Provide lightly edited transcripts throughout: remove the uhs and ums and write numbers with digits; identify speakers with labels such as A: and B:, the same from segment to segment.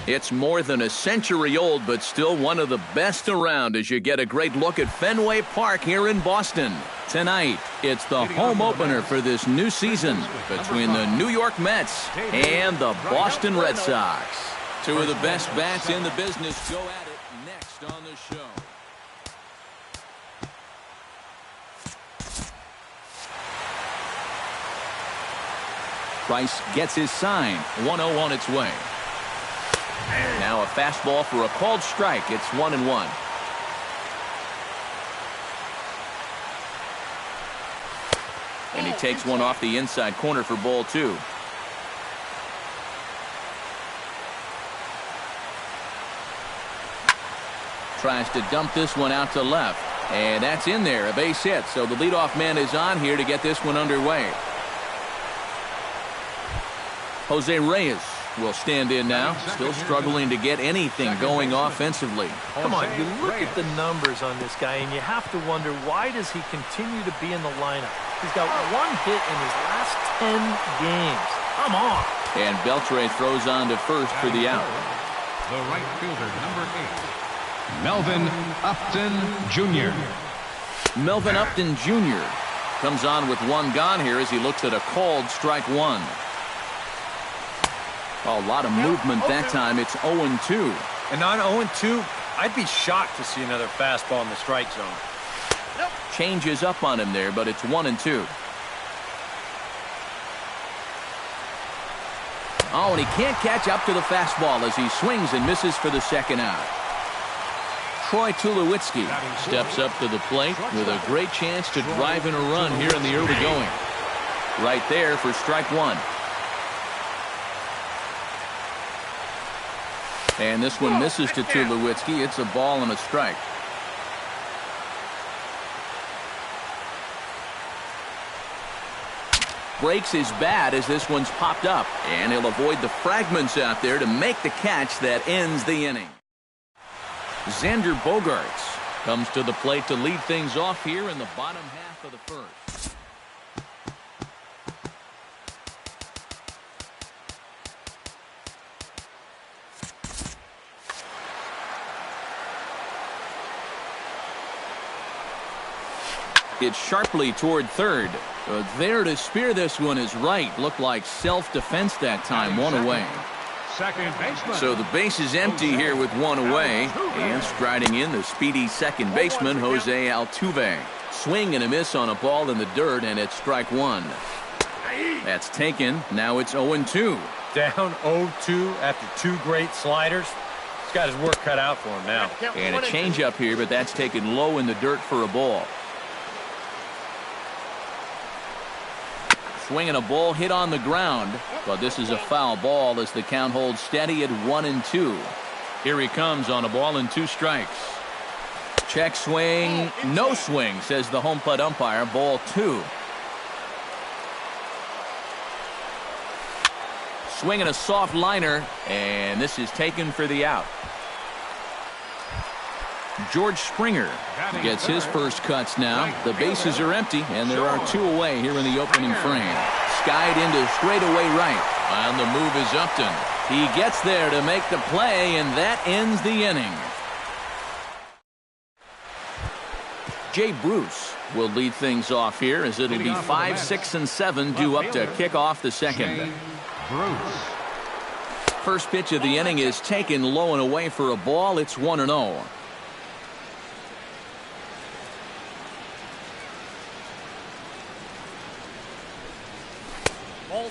A: It's more than a century old, but still one of the best around as you get a great look at Fenway Park here in Boston. Tonight, it's the home opener for this new season between the New York Mets and the Boston Red Sox. Two of the best bats in the business go at it next on the show. Price gets his sign. 1-0 on its way. Now a fastball for a called strike. It's 1-1. And he takes one off the inside corner for ball 2. Tries to dump this one out to left. And that's in there, a base hit. So the leadoff man is on here to get this one underway. Jose Reyes will stand in now, still struggling to get anything going offensively.
B: Come on, you look at the numbers on this guy, and you have to wonder, why does he continue to be in the lineup? He's got 1 hit in his last 10 games. Come on.
A: And Beltre throws on to first for the out.
C: The right fielder, number 8, Melvin Upton Jr.
A: Melvin Upton Jr. comes on with 1 gone here as he looks at a called strike 1. A lot of movement that time. It's 0-2.
D: And on 0-2, I'd be shocked to see another fastball in the strike zone.
A: Changes up on him there, but it's 1-2. Oh, and he can't catch up to the fastball as he swings and misses for the second out. Troy Tulowitzki steps up to the plate with a great chance to drive in a run here in the early going. Right there for strike 1. And this one misses to Tulowitzki. It's a ball and a strike. Breaks his bat as this one's popped up. And he'll avoid the fragments out there to make the catch that ends the inning. Xander Bogaerts comes to the plate to lead things off here in the bottom half of the first. It's sharply toward third. But there to spear this one is right. Looked like self-defense that time. 1 away. So the base is empty here with 1 away. And striding in the speedy second baseman, Jose Altuve. Swing and a miss on a ball in the dirt, and it's strike 1. That's taken. Now it's 0-2.
D: Down 0-2 after 2 great sliders. He's got his work cut out for him now.
A: And a changeup here, but that's taken low in the dirt for a ball. Swinging a ball hit on the ground, but this is a foul ball as the count holds steady at 1-2. Here he comes on a ball and 2 strikes. Check swing, no swing, says the home plate umpire. Ball 2. Swinging a soft liner, and this is taken for the out. George Springer gets his first cuts now. The bases are empty, and there are 2 away here in the opening frame. Skied into straightaway right. And the move is Upton. He gets there to make the play, and that ends the inning. Jay Bruce will lead things off here as it'll be 5, 6, and 7 due up to kick off the second. First pitch of the inning is taken low and away for a ball. It's 1-0.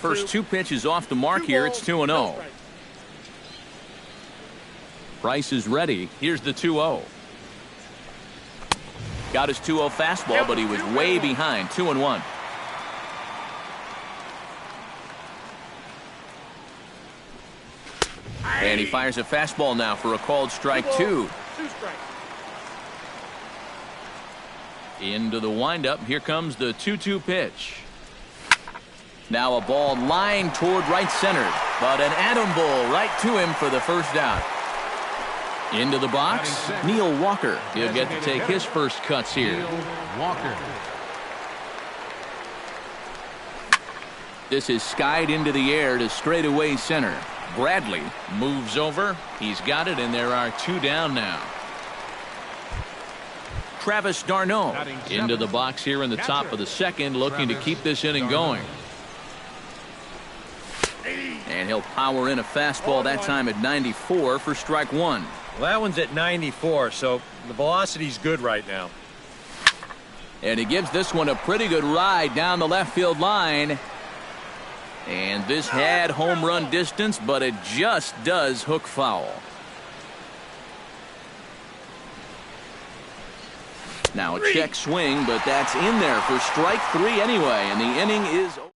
A: First 2 pitches off the mark here. It's 2-0. Price is ready. Here's the 2-0. Got his 2-0 fastball, but he was way behind. 2-1. And he fires a fastball now for a called strike 2. Into the windup. Here comes the 2-2 pitch. Now a ball lined toward right center, but an atom ball right to him for the first out. Into the box, Neil Walker. He'll get to take his first cuts here.
C: Walker.
A: This is skied into the air to straightaway center. Bradley moves over. He's got it, and there are 2 down now. Travis d'Arnaud into the box here in the top of the second, looking to keep this inning going. And he'll power in a fastball that time at 94 for strike 1.
D: Well, that one's at 94, so the velocity's good right now.
A: And he gives this one a pretty good ride down the left field line. And this had home run distance, but it just does hook foul. Now a check swing, but that's in there for strike 3 anyway, and the inning is over.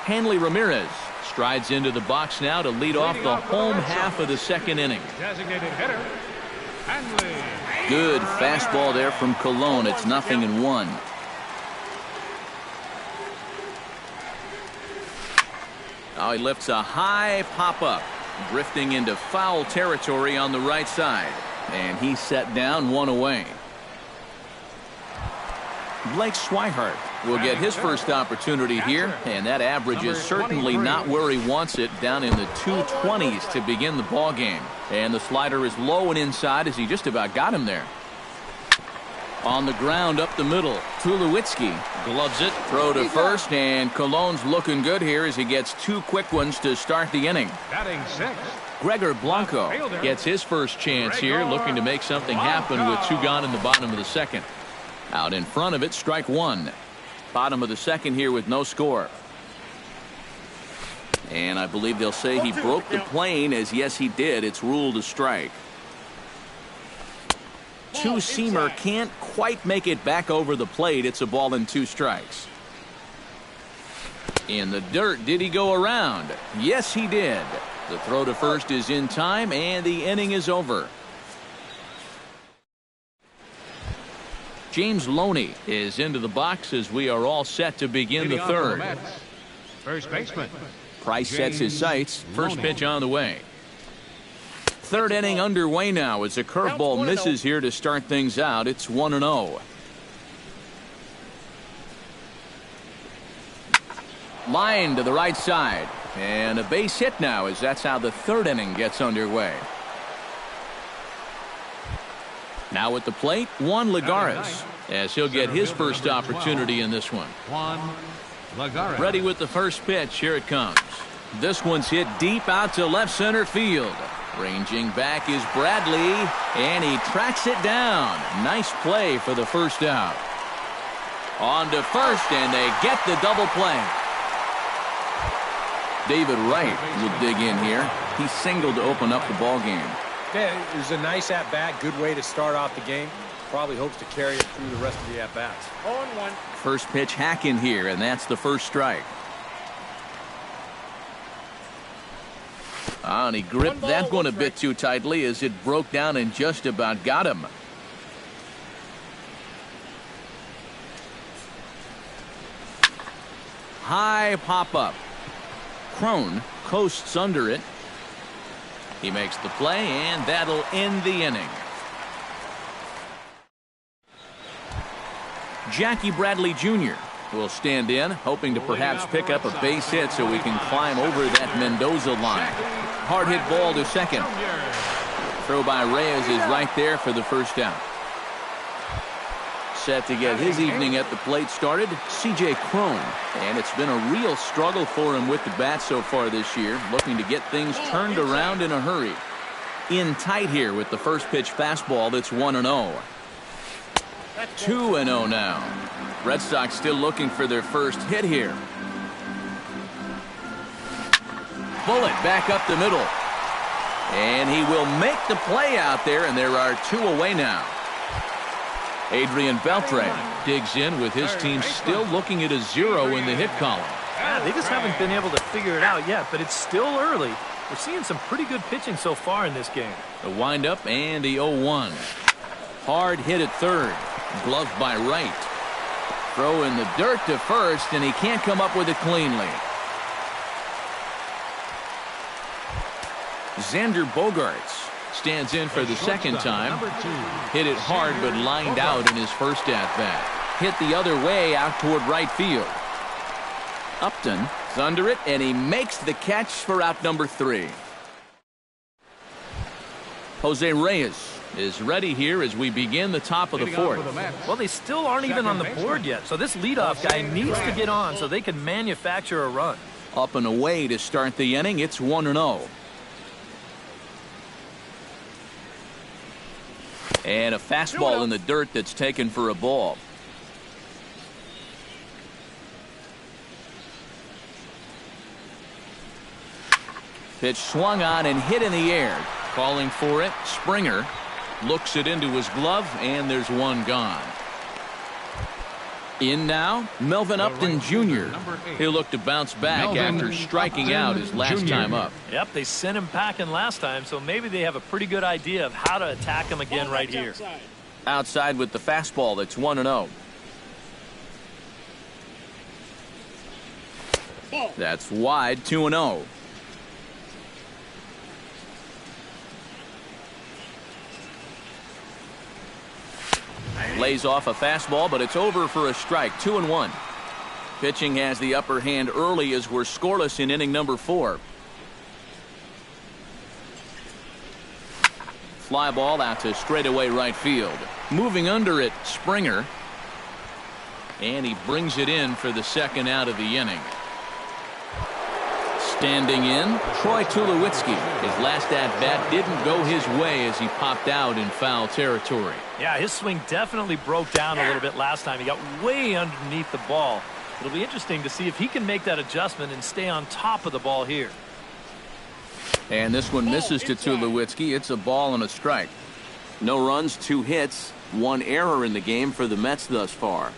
A: Hanley Ramirez strides into the box now to lead off the home half of the second inning.
C: Designated hitter, Hanley.
A: Good fastball there from Colon. It's 0-1. Now he lifts a high pop-up, drifting into foul territory on the right side. And he's set down 1 away. Blake Swihart will get his first opportunity here, and that average is certainly not where he wants it, down in the 220s to begin the ball game. And the slider is low and inside as he just about got him there. On the ground up the middle, Tulowitzki gloves it, throw to first, and Colon's looking good here as he gets 2 quick ones to start the inning.
C: Batting 6.
A: Gregor Blanco gets his first chance here, looking to make something happen with 2 gone in the bottom of the second. Out in front of it, strike 1. Bottom of the second here with no score. And I believe they'll say he broke the plane, as yes he did. It's ruled a strike. 2-seamer can't quite make it back over the plate. It's a ball and 2 strikes. In the dirt, did he go around? Yes, he did. The throw to first is in time, and the inning is over. James Loney is into the box as we are all set to begin the third.
C: First baseman.
A: Price sets his sights. First pitch on the way. Third inning underway now as a curveball misses here to start things out. It's 1-0. Line to the right side. And a base hit now, as that's how the third inning gets underway. Now at the plate, Juan Lagares, as he'll get his first opportunity in this one.
C: Juan Lagares.
A: Ready with the first pitch. Here it comes. This one's hit deep out to left center field. Ranging back is Bradley, and he tracks it down. Nice play for the first out. On to first, and they get the double play. David Wright will dig in here. He singled to open up the ball game.
D: Yeah, it was a nice at-bat, good way to start off the game. Probably hopes to carry it through the rest of the at-bats. 0-1.
A: First pitch hack in here, and that's the first strike. And he gripped that one a bit too tightly as it broke down and just about got him. High pop-up. Crone coasts under it. He makes the play, and that'll end the inning. Jackie Bradley Jr. will stand in, hoping to perhaps pick up a base hit so he can climb over that Mendoza line. Hard hit ball to second. Throw by Reyes is right there for the first out. Set to get his evening at the plate started, C.J. Crone. And it's been a real struggle for him with the bat so far this year, looking to get things turned around in a hurry. In tight here with the first pitch fastball. That's 1-0. 2-0 now. Red Sox still looking for their first hit here. Bullet back up the middle. And he will make the play out there, and there are 2 away now. Adrian Beltre digs in with his team still looking at a 0 in the hit column.
B: Yeah, they just haven't been able to figure it out yet, but it's still early. We're seeing some pretty good pitching so far in this game.
A: The windup and the 0-1. Hard hit at third. Gloved by Wright. Throw in the dirt to first, and he can't come up with it cleanly. Xander Bogaerts stands in for the second time. Hit it hard, but lined out in his first at-bat. Hit the other way out toward right field. Upton He's under it, and he makes the catch for out number 3. Jose Reyes is ready here as we begin the top of the 4th.
B: Well, they still aren't even on the board yet, so this leadoff guy needs to get on so they can manufacture a run.
A: Up and away to start the inning. It's 1-0. And a fastball in the dirt that's taken for a ball. Pitch swung on and hit in the air. Calling for it, Springer looks it into his glove, and there's one gone. In now, Melvin Upton Jr. He'll look to bounce back after striking out his last time up.
B: Yep, they sent him packing last time, so maybe they have a pretty good idea of how to attack him again right here.
A: Outside with the fastball, that's 1-0. That's wide, 2-0. Lays off a fastball, but it's over for a strike. 2-1. Pitching has the upper hand early as we're scoreless in inning number 4. Fly ball out to straightaway right field. Moving under it, Springer. And he brings it in for the second out of the inning. Standing in, Troy Tulowitzki. His last at-bat didn't go his way as he popped out in foul territory.
B: Yeah, his swing definitely broke down a little bit last time. He got way underneath the ball. It'll be interesting to see if he can make that adjustment and stay on top of the ball here.
A: And this one misses to Tulowitzki. It's a ball and a strike. No runs, 2 hits, 1 error in the game for the Mets thus far.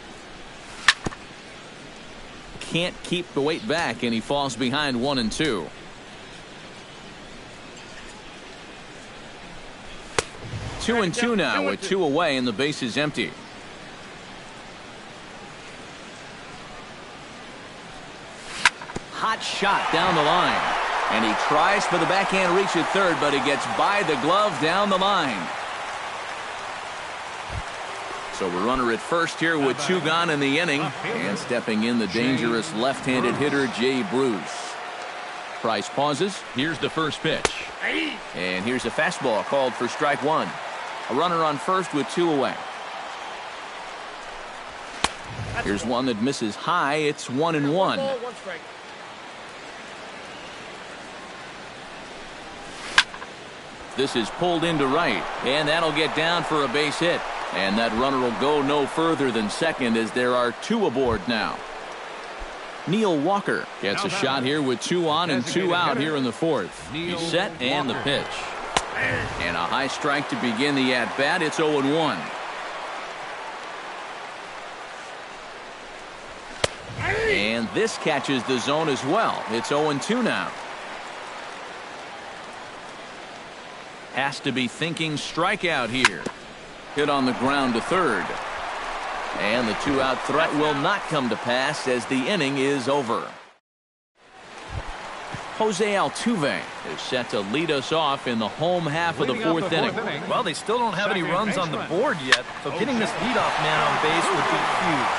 A: Can't keep the weight back, and he falls behind 1-2. Two and two now with 2 away, and the base is empty. Hot shot down the line, and he tries for the backhand reach at third, but he gets by the glove down the line. So a runner at first here with 2 gone in the inning, and stepping in the dangerous left-handed hitter Jay Bruce. Price pauses. Here's the first pitch, and here's a fastball called for strike 1. A runner on first with 2 away. Here's one that misses high. It's 1-1. This is pulled into right, and that'll get down for a base hit. And that runner will go no further than second as there are 2 aboard now. Neil Walker gets a shot here with 2 on and 2 out here in the 4th. He's set and the pitch. And a high strike to begin the at-bat. It's 0-1. And this catches the zone as well. It's 0-2 now. Has to be thinking strikeout here. Hit on the ground to third. And the 2-out threat will not come to pass as the inning is over. Jose Altuve is set to lead us off in the home half of the 4th inning.
B: Well, they still don't have any runs on the board yet, so getting this leadoff man on base would be huge.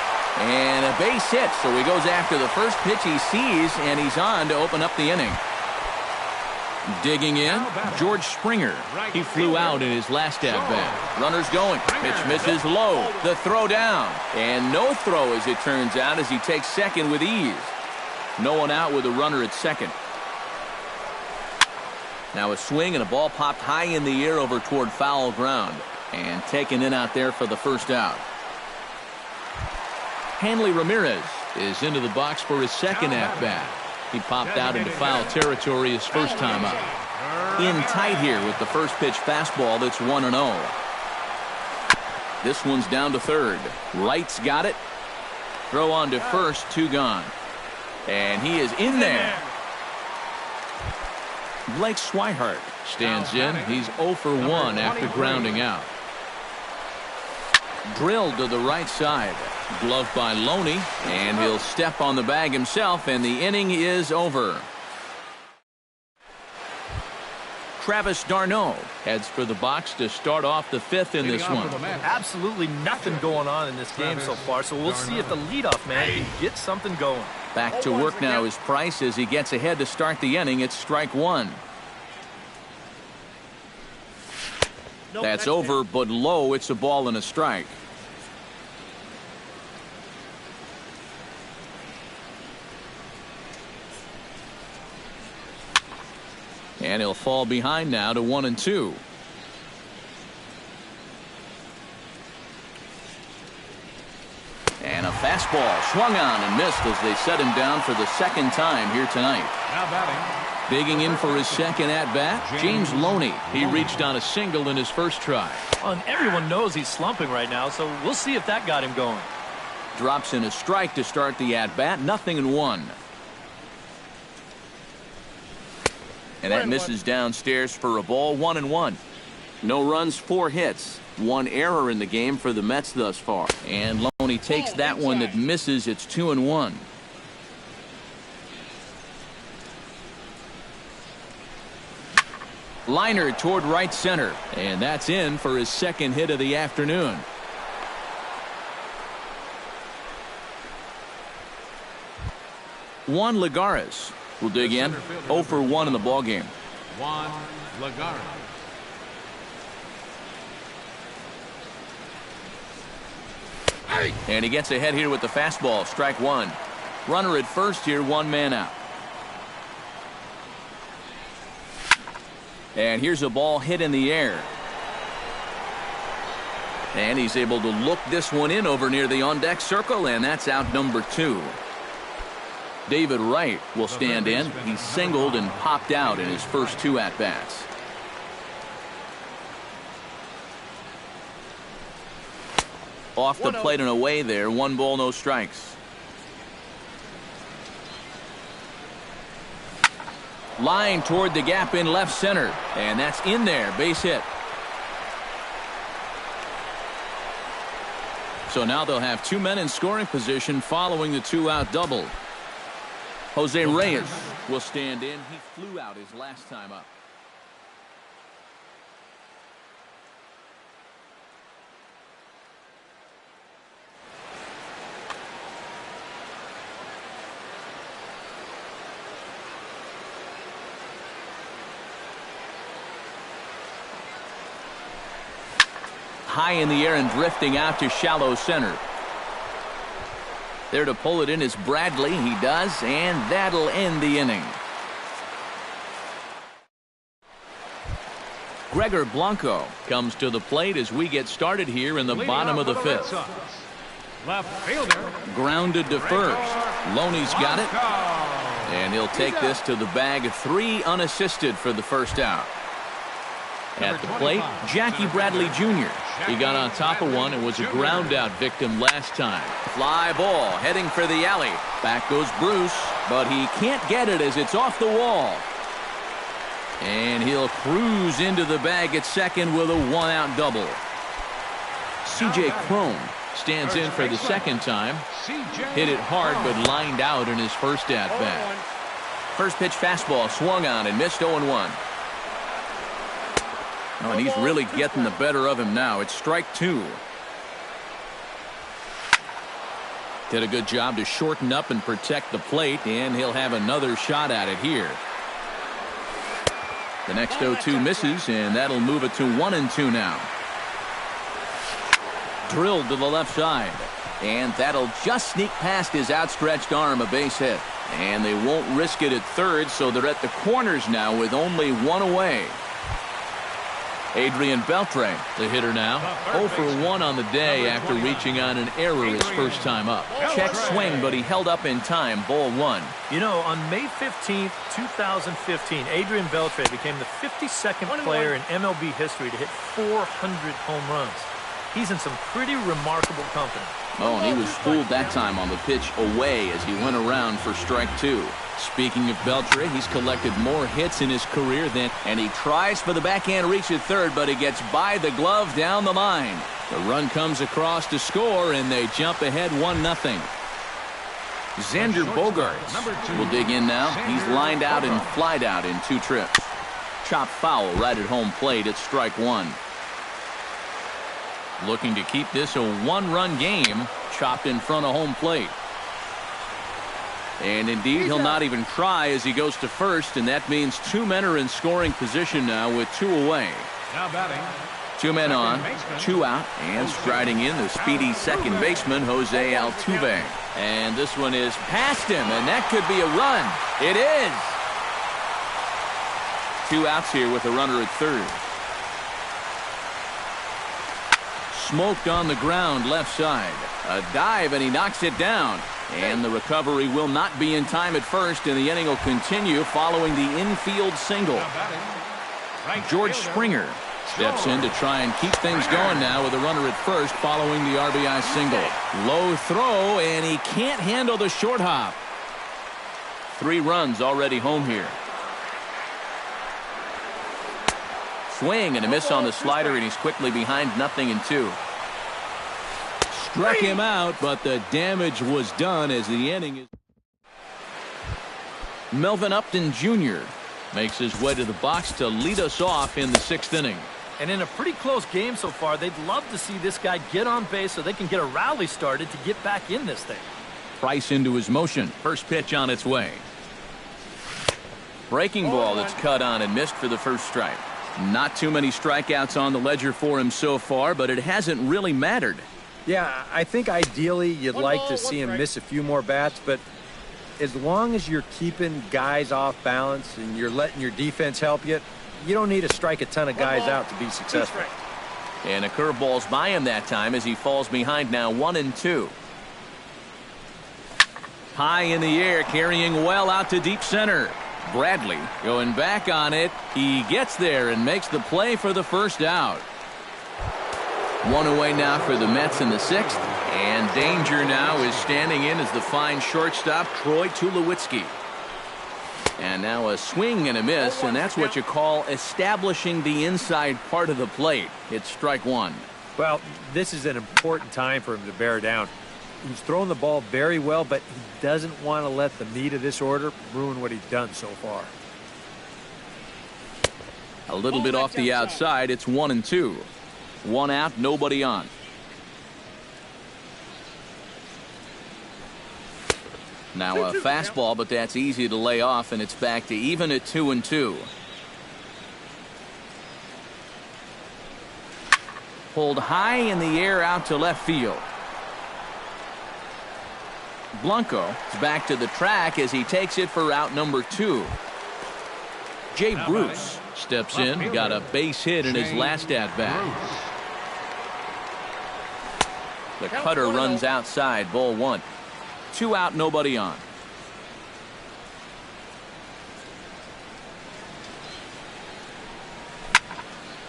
A: And a base hit, so he goes after the first pitch he sees, and he's on to open up the inning. Digging in, George Springer. He flew out in his last at-bat. Runners going. Pitch misses low. The throw down. And no throw, as it turns out, as he takes second with ease. No one out with a runner at second. Now a swing and a ball popped high in the air over toward foul ground. And taken in out there for the first out. Hanley Ramirez is into the box for his second at-bat. He popped out into foul territory his first time up. In tight here with the first pitch fastball that's 1-0. This one's down to third. Wright's got it. Throw on to first, 2 gone. And he is in there. Blake Swihart stands in. He's 0 for 1 after grounding out. Drilled to the right side. Glove by Loney, and he'll step on the bag himself, and the inning is over. Travis d'Arnaud heads for the box to start off the 5th in this one.
B: Absolutely nothing going on in this game so far, so we'll see if the leadoff man can get something going.
A: Back to work now is Price as he gets ahead to start the inning. It's strike one. That's over, but low. It's a ball and a strike. And he'll fall behind now to 1-2. And a fastball swung on and missed as they set him down for the second time here tonight.
C: Now batting.
A: Digging in for his second at-bat, James Loney. He reached on a single in his first try.
B: And everyone knows he's slumping right now, so we'll see if that got him going.
A: Drops in a strike to start the at-bat, 0-1. And that misses downstairs for a ball, 1-1. No runs, 4 hits. 1 error in the game for the Mets thus far. And Loney takes that one that misses. It's 2-1. Liner toward right center. And that's in for his second hit of the afternoon. Juan Lagares will dig in. 0 for 1 in the ballgame.
C: Juan Lagares.
A: And he gets ahead here with the fastball. Strike one. Runner at first here, 1 man out. And here's a ball hit in the air. And he's able to look this one in over near the on-deck circle, and that's out number 2. David Wright will stand in. He singled and popped out in his first 2 at-bats. Off the plate and away there. 1 ball, no strikes. Line toward the gap in left center. And that's in there. Base hit. So now they'll have 2 men in scoring position following the 2-out double. Jose Reyes will stand in. He flew out his last time up. High in the air and drifting out to shallow center. There to pull it in is Bradley. He does, and that'll end the inning. Gregor Blanco comes to the plate as we get started here in the bottom of the 5th.
C: Left fielder.
A: Grounded to first. Loney's got it. And he'll take this to the bag. 3 unassisted for the first out. At the plate, Jackie Bradley Jr. He got on top of one and was a ground-out victim last time. Fly ball heading for the alley. Back goes Bruce, but he can't get it as it's off the wall. And he'll cruise into the bag at second with a 1-out double. C.J. Cron stands in for the second time. Hit it hard but lined out in his first at-bat. First pitch fastball swung on and missed 0-1. Oh, and he's really getting the better of him now. It's strike 2. Did a good job to shorten up and protect the plate, and he'll have another shot at it here. The next 0-2 misses, and that'll move it to 1-2 now. Drilled to the left side, and that'll just sneak past his outstretched arm, a base hit. And they won't risk it at third, so they're at the corners now with only 1 away. Adrian Beltre, the hitter now, 0 for 1 on the day after reaching on an error his first time up. Check swing, but he held up in time. Ball 1.
B: You know, on May 15th, 2015, Adrian Beltre became the 52nd player in MLB history to hit 400 home runs. He's in some pretty remarkable company.
A: Oh, and he was fooled that time on the pitch away as he went around for strike 2. Speaking of Beltre, he's collected more hits in his career than, and he tries for the backhand reach at third, but he gets by the glove down the line. The run comes across to score, and they jump ahead 1-0. Xander Bogaerts will dig in now. He's lined out and flied out in 2 trips. Chopped foul right at home plate. It's strike 1. Looking to keep this a 1-run game. Chopped in front of home plate. And indeed, he'll not even try as he goes to first, and that means 2 men are in scoring position now with 2 away.
C: Now batting.
A: 2 men on, 2 out, and striding in the speedy second baseman, Jose Altuve. And this one is past him, and that could be a run. It is. 2 outs here with a runner at third. Smoked on the ground left side. A dive, and he knocks it down. And the recovery will not be in time at first, and the inning will continue following the infield single. George Springer steps in to try and keep things going now with a runner at first following the RBI single. Low throw, and he can't handle the short hop. 3 runs already home here. Swing and a miss on the slider, and he's quickly behind 0-2. Struck him out, but the damage was done as the inning is. Melvin Upton Jr. makes his way to the box to lead us off in the 6th inning.
B: And in a pretty close game so far, they'd love to see this guy get on base so they can get a rally started to get back in this thing.
A: Price into his motion. First pitch on its way. Breaking ball that's cut on and missed for the first strike. Not too many strikeouts on the ledger for him so far, but it hasn't really mattered.
D: Yeah, I think ideally you'd like to see him miss a few more bats, but as long as you're keeping guys off balance and you're letting your defense help you, you don't need to strike a ton of guys out to be successful.
A: And a curveball's by him that time as he falls behind now 1-2. High in the air, carrying well out to deep center. Bradley going back on it. He gets there and makes the play for the first out. 1 away now for the Mets in the 6th. And danger now is standing in as the fine shortstop, Troy Tulowitzki. And now a swing and a miss, and that's what you call establishing the inside part of the plate. It's strike 1.
D: Well, this is an important time for him to bear down. He's thrown the ball very well, but he doesn't want to let the meat of this order ruin what he's done so far.
A: A little bit off the outside. It's 1-2. 1 out, nobody on. Now a fastball, but that's easy to lay off, and it's back to even at 2-2. Pulled high in the air out to left field. Blanco is back to the track as he takes it for out number 2. Jay Bruce steps in, got a base hit in his last at-bat. The cutter runs outside, ball 1. 2 out, nobody on.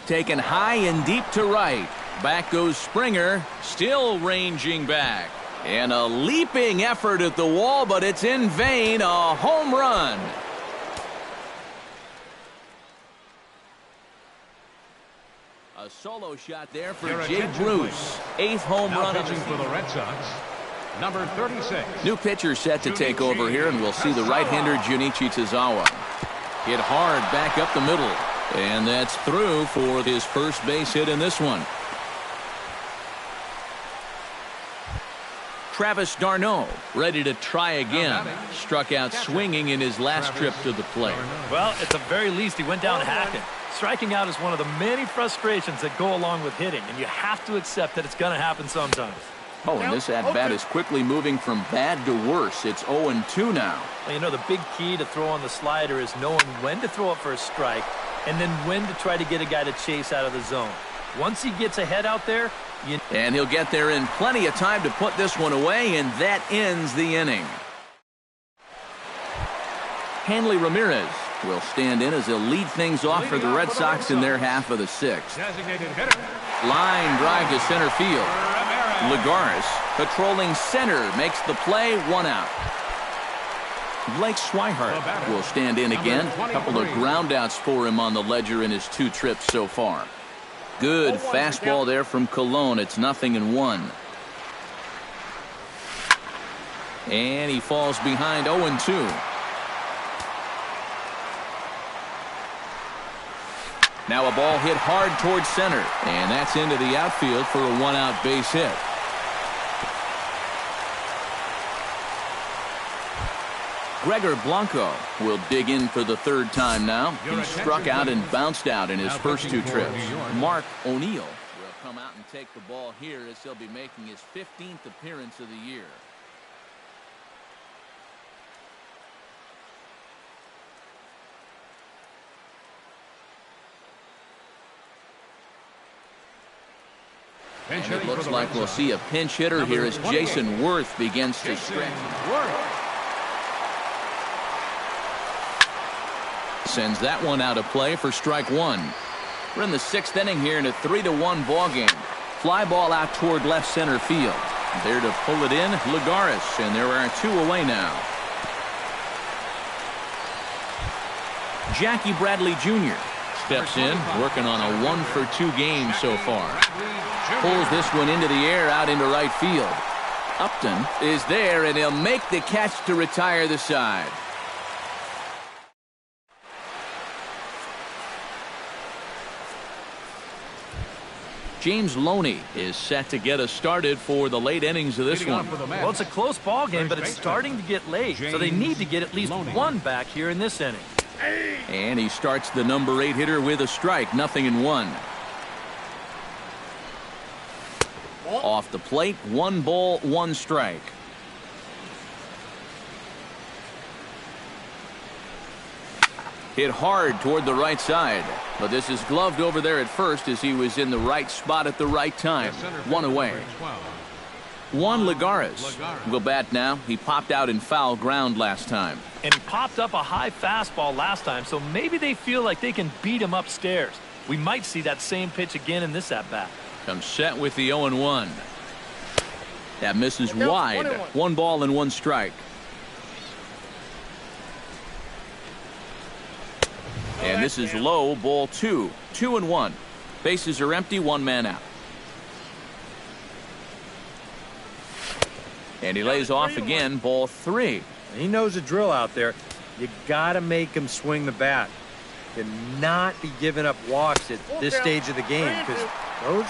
A: Taken high and deep to right. Back goes Springer, still ranging back. And a leaping effort at the wall, but it's in vain. A home run. A solo shot there for Jay Bruce. 8th home run
C: for the Red Sox. Number 36.
A: New pitcher set to take over here, and we'll see the right-hander Junichi Tozawa. Hit hard back up the middle. And that's through for his first base hit in this one. Travis d'Arnaud ready to try again. Struck out swinging in his last trip to the plate.
B: Well, at the very least, he went down hacking. Striking out is one of the many frustrations that go along with hitting, and you have to accept that it's going to happen sometimes.
A: Oh, and this at-bat is quickly moving from bad to worse. It's 0-2 now.
B: Well, you know, the big key to throw on the slider is knowing when to throw it for a strike and then when to try to get a guy to chase out of the zone. Once he gets ahead out there,
A: and he'll get there in plenty of time to put this one away, and that ends the inning. Hanley Ramirez will stand in as he'll lead things off for the Red Sox in their half of the 6th. Line drive to center field. Lagares patrolling center makes the play, 1 out. Blake Swihart will stand in again. A couple of groundouts for him on the ledger in his 2 trips so far. Good fastball there from Colon. It's 0-1. And he falls behind 0-2. Now a ball hit hard towards center. And that's into the outfield for a 1-out base hit. Gregor Blanco will dig in for the third time now. He struck out and bounced out in his first two trips. Mark O'Neill will come out and take the ball here as he'll be making his 15th appearance of the year. And it looks like we'll see a pinch hitter here as Jason Worth begins to stretch. Sends that one out of play for strike one. We're in the sixth inning here in a 3-1 ball game. Fly ball out toward left center field. There to pull it in, Lagares, and there are two away now. Jackie Bradley Jr. steps in, working on a 1-for-2 game so far. Pulls this one into the air out into right field. Upton is there, and he'll make the catch to retire the side. James Loney is set to get us started for the late innings of this one.
B: Well, it's a close ball game, but it's starting to get late, so they need to get at least one back here in this inning.
A: And he starts the number 8 hitter with a strike, 0-1. Off the plate, 1 ball, 1 strike. Hit hard toward the right side, but this is gloved over there at first as he was in the right spot at the right time. 1 away. Juan Lagares will bat now. He popped out in foul ground last time.
B: And he popped up a high fastball last time, so maybe they feel like they can beat him upstairs. We might see that same pitch again in this at-bat.
A: Comes set with the 0-1. That misses wide. 1 ball and 1 strike. And this is low, ball 2. 2-1. Bases are empty, 1 man out. And he lays off again, ball 3.
D: He knows the drill out there. You got to make him swing the bat. Cannot be giving up walks at this stage of the game because those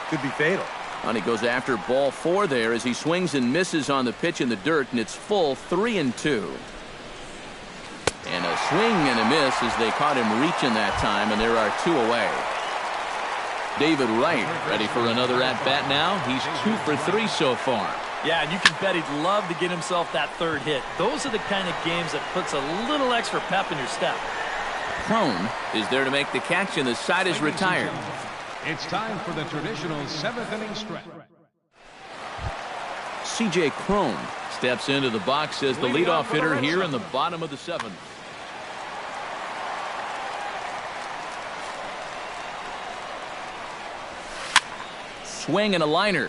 D: could be fatal.
A: And he goes after ball 4 there as he swings and misses on the pitch in the dirt, and it's full 3-2. And a swing and a miss as they caught him reaching that time, and there are 2 away. David Wright ready for another at-bat now. He's 2 for 3 so far.
B: Yeah, and you can bet he'd love to get himself that 3rd hit. Those are the kind of games that puts a little extra pep in your step.
A: Crone is there to make the catch, and the side is retired.
C: It's time for the traditional 7th inning stretch.
A: C.J. Crone steps into the box as the leadoff hitter here in the bottom of the 7th. Swing and a liner.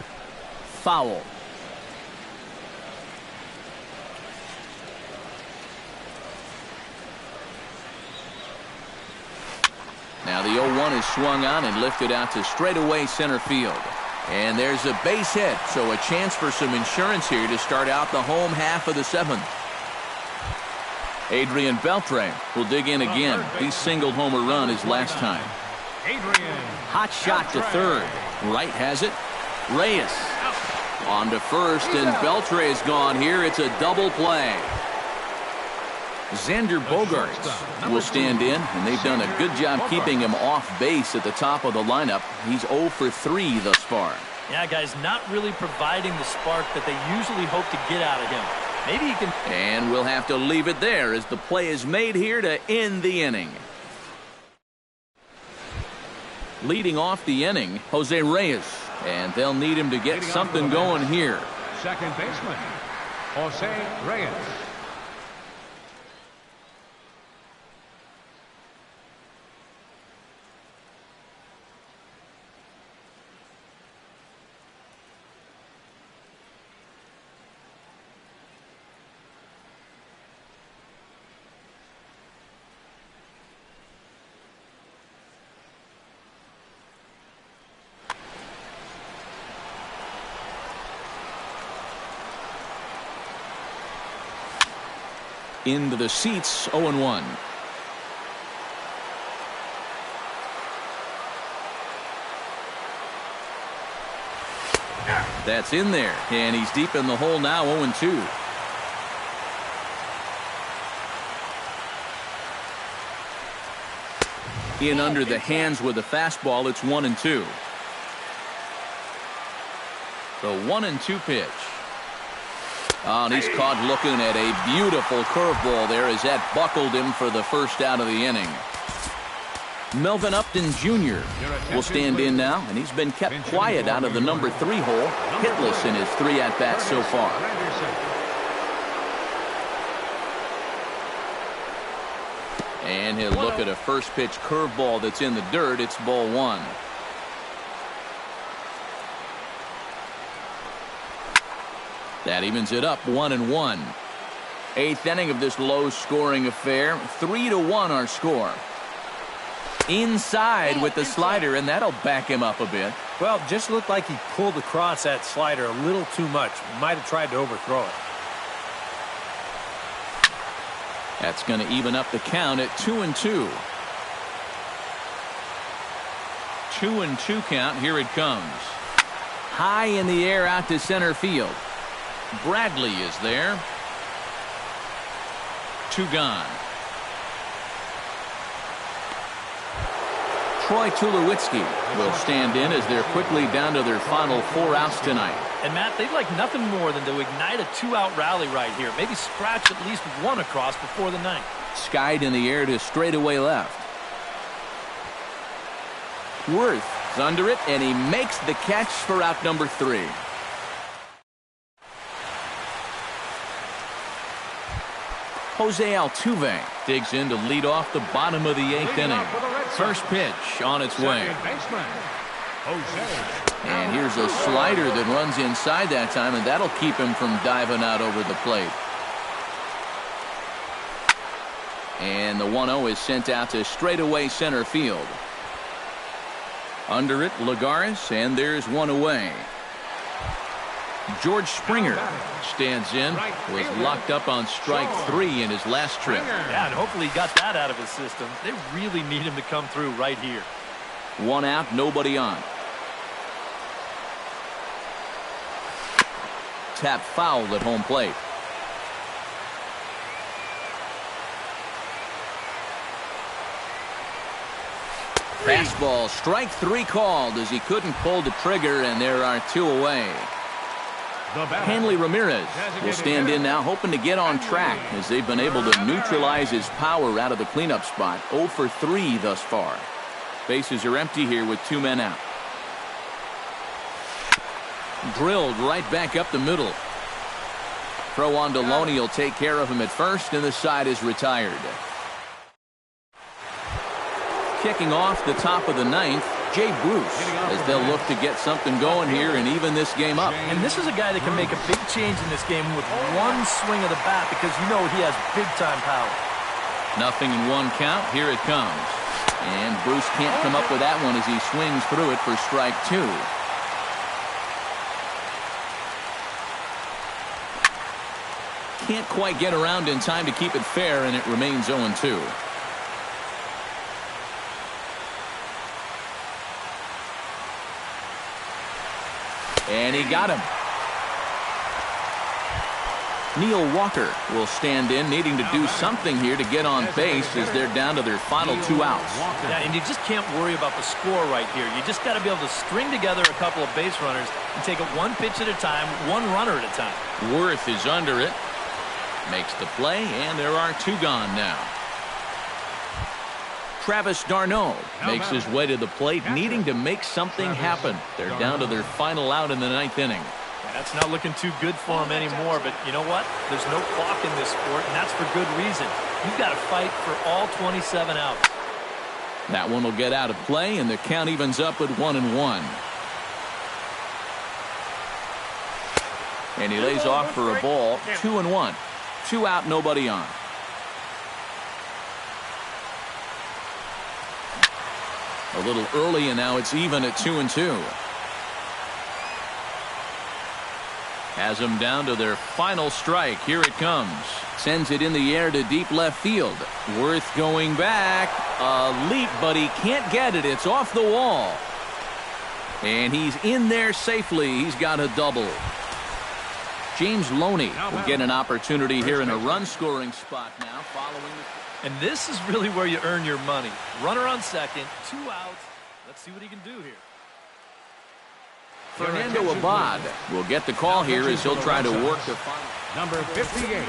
A: Foul. Now the 0-1 is swung on and lifted out to straightaway center field. And there's a base hit, so a chance for some insurance here to start out the home half of the 7th. Adrian Beltre will dig in again. He singled home a run his last time. Hot shot to third. Wright has it. Reyes on to first, and Beltre is gone here. It's a double play. Xander Bogaerts will stand in, and they've done a good job keeping him off base at the top of the lineup. He's 0 for 3 thus far.
B: Yeah, guys, not really providing the spark that they usually hope to get out of him. Maybe he can.
A: And we'll have to leave it there as the play is made here to end the inning. Leading off the inning, Jose Reyes, and they'll need him to get something going here.
C: Second baseman, Jose Reyes.
A: Into the seats, 0-1. That's in there, and he's deep in the hole now, 0-2. In under the hands with a fastball, it's 1-2. The 1-2 pitch. Oh, and he's caught looking at a beautiful curveball there as that buckled him for the first out of the inning. Melvin Upton Jr. will stand in now, and he's been kept quiet out of the number 3 hole, hitless in his 3 at-bats so far. And he'll look at a first pitch curveball that's in the dirt. It's ball 1. That evens it up 1-1. 8th inning of this low-scoring affair. 3-1 our score. Inside with the slider, and that'll back him up a bit.
D: Well, just looked like he pulled across that slider a little too much. Might have tried to overthrow it.
A: That's going to even up the count at 2-2. 2-2 count. Here it comes. High in the air out to center field. Bradley is there. 2 gone. Troy Tulowitzki will stand in as they're quickly down to their final 4 outs tonight.
B: And Matt, they'd like nothing more than to ignite a 2-out rally right here. Maybe scratch at least 1 across before the 9th.
A: Skied in the air to straightaway left. Worth is under it, and he makes the catch for out number 3. Jose Altuve digs in to lead off the bottom of the 8th inning. First pitch on its way. And here's a slider that runs inside that time, and that'll keep him from diving out over the plate. And the 1-0 is sent out to straightaway center field. Under it, Lagares, and there's 1 away. George Springer stands in, was locked up on strike 3 in his last trip.
B: Yeah, and hopefully he got that out of his system. They really need him to come through right here.
A: 1 out, nobody on. Tap fouled at home plate. Fastball, strike 3 called as he couldn't pull the trigger, and there are 2 away. Hanley Ramirez will stand in now, hoping to get on track as they've been able to neutralize his power out of the cleanup spot. 0 for 3 thus far. Bases are empty here with 2 men out. Drilled right back up the middle. Throw on Deloney will take care of him at first, and the side is retired. Kicking off the top of the 9th, Jay Bruce, as they'll look to get something going here and even this game up.
B: And this is a guy that can make a big change in this game with 1 swing of the bat, because you know he has big-time power.
A: Nothing in 1 count. Here it comes. And Bruce can't come up with that one as he swings through it for strike 2. Can't quite get around in time to keep it fair, and it remains 0-2. And he got him. Neil Walker will stand in, needing to do something here to get on base as they're down to their final 2 outs.
B: Yeah, and you just can't worry about the score right here. You just got to be able to string together a couple of base runners and take it 1 pitch at a time, 1 runner at a time.
A: Worth is under it. Makes the play, and there are 2 gone now. Travis d'Arnaud makes his way to the plate, needing to make something happen. They're down to their final out in the 9th inning.
B: That's not looking too good for him anymore, but you know what? There's no clock in this sport, and that's for good reason. You've got to fight for all 27 outs.
A: That one will get out of play, and the count evens up at 1-1. And he lays off for a ball. 2-1. 2 out, nobody on. A little early, and now it's even at 2-2. Has them down to their final strike. Here it comes. Sends it in the air to deep left field. Worth going back. A leap, but he can't get it. It's off the wall. And he's in there safely. He's got a double. James Loney will get an opportunity here in a run-scoring spot now following the...
B: And this is really where you earn your money. Runner on second, 2 outs. Let's see what he can do here.
A: Fernando Abad will get the call here as he'll try to work the final.
C: Number 58,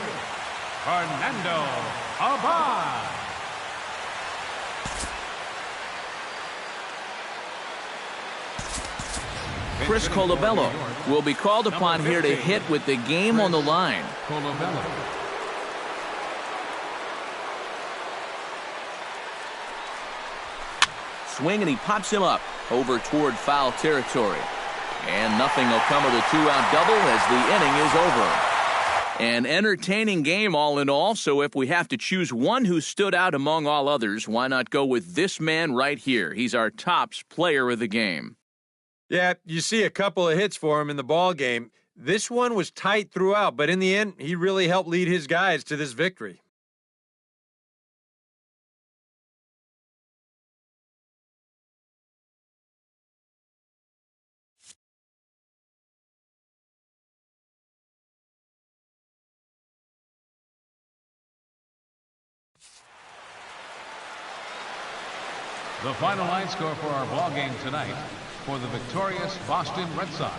C: Fernando Abad.
A: Chris Colabello will be called upon here to hit with the game on the line. Swing, and he pops him up over toward foul territory. And nothing will come of the 2-out double as the inning is over. An entertaining game all in all, so if we have to choose one who stood out among all others, why not go with this man right here? He's our tops player of the game.
D: Yeah, you see a couple of hits for him in the ball game. This one was tight throughout, but in the end, he really helped lead his guys to this victory.
C: The final line score for our ball game tonight: for the victorious Boston Red Sox,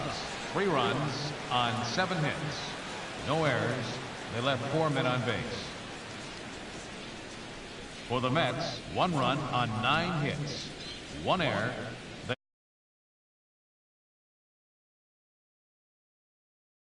C: 3 runs on 7 hits. No errors. They left 4 men on base. For the Mets, 1 run on 9 hits. 1 error.